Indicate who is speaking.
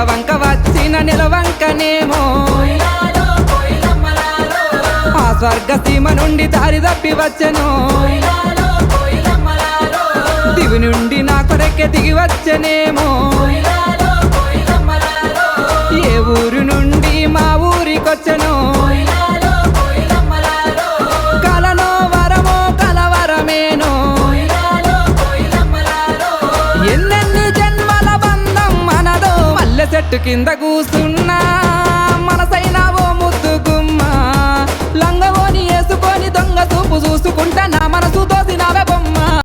Speaker 1: వంక వచ్చిన నిలవంకనేమో ఆ స్వర్గ సీమ నుండి దారి తప్పి వచ్చెను దివి నుండి నా కొరకే దిగి వచ్చెనేమో ఏ ఊరు నుండి మా ఊరికొచ్చెను కలనో వరమో కలవరమేనో ఎన్నెన్ని జన్మల బంధం మనదో మల్లె చెట్టు కింద కూసున్నా మనసైన ఓ ముద్దు గుమ్మ లంగవోని వేసుకొని దొంగ చూపు చూసుకుంటా నా మనసు దోసినవే బొమ్మ